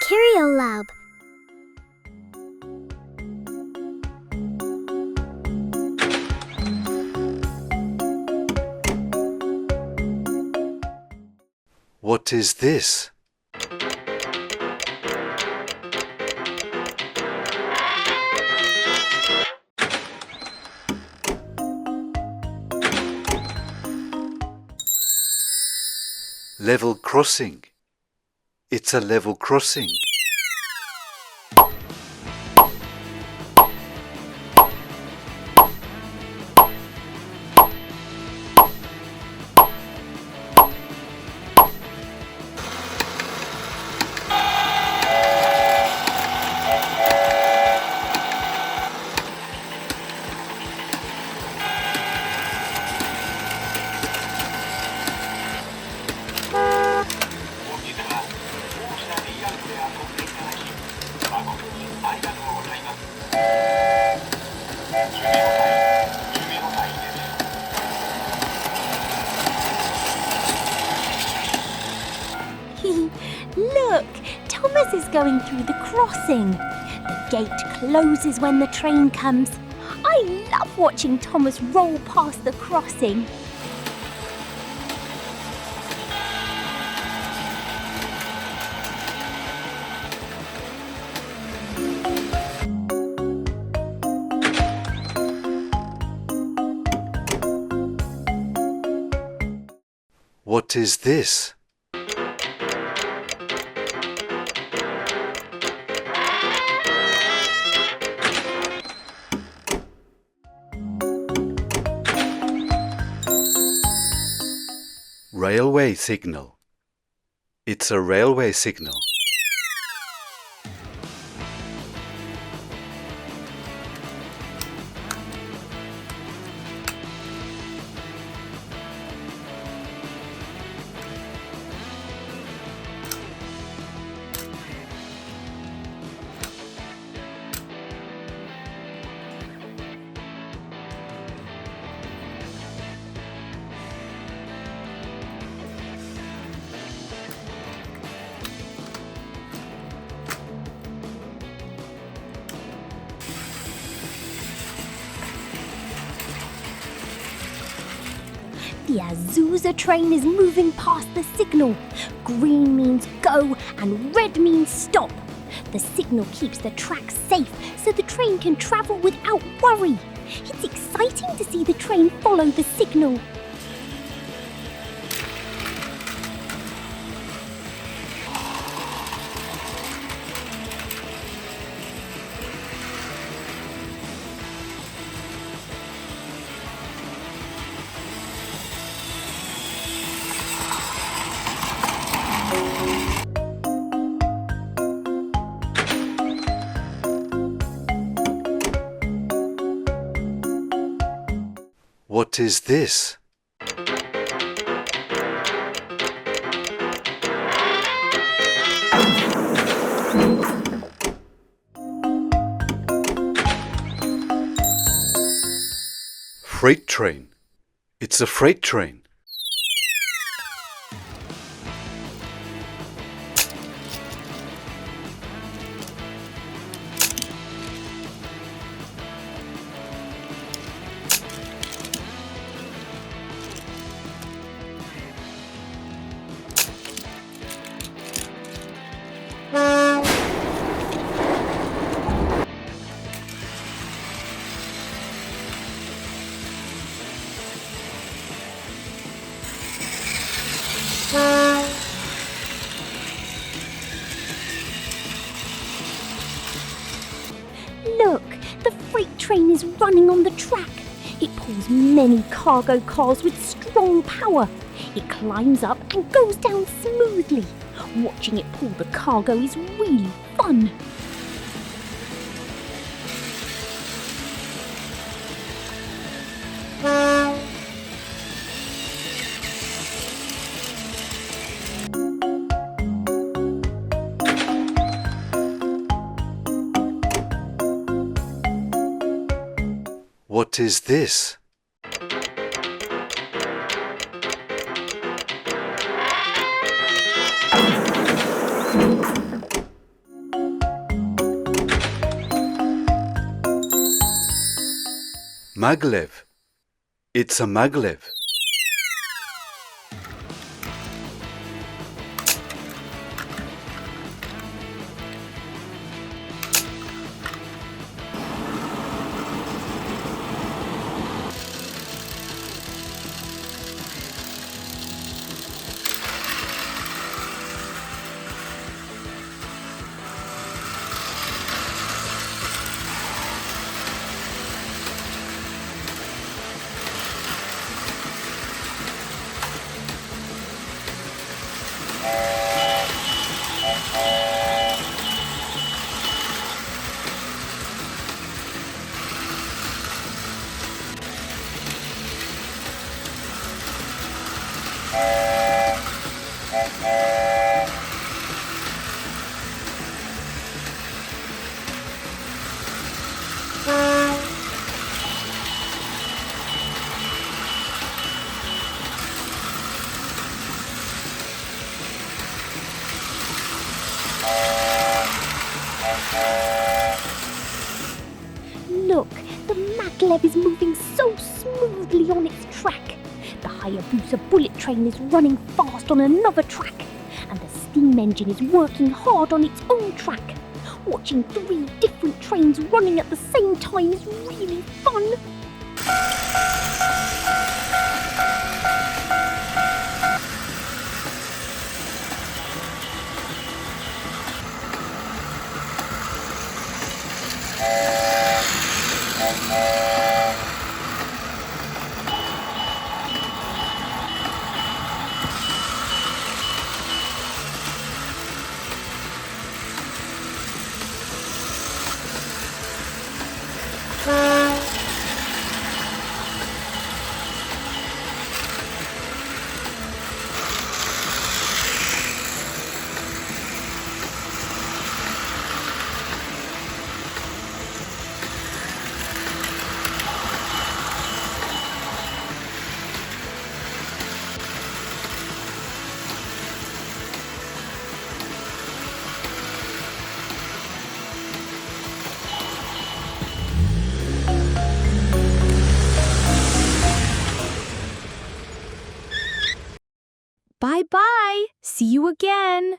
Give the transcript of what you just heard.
Curio Lab. What is this? Level crossing. It's a level crossing. Look, Thomas is going through the crossing. The gate closes when the train comes. I love watching Thomas roll past the crossing. What is this? Railway signal. It's a railway signal. The Azusa train is moving past the signal. Green means go and red means stop. The signal keeps the track safe so the train can travel without worry. It's exciting to see the train follow the signal. What is this? Freight train. It's a freight train. Look, the freight train is running on the track. It pulls many cargo cars with strong power. It climbs up and goes down smoothly. Watching it pull the cargo is really fun. What is this? maglev. It's a maglev. Look, the maglev is moving so smoothly on its track. The Hayabusa bullet train is running fast on another track, and the steam engine is working hard on its own track. Watching 3 different trains running at the same time is really fun. Bye-bye. See you again.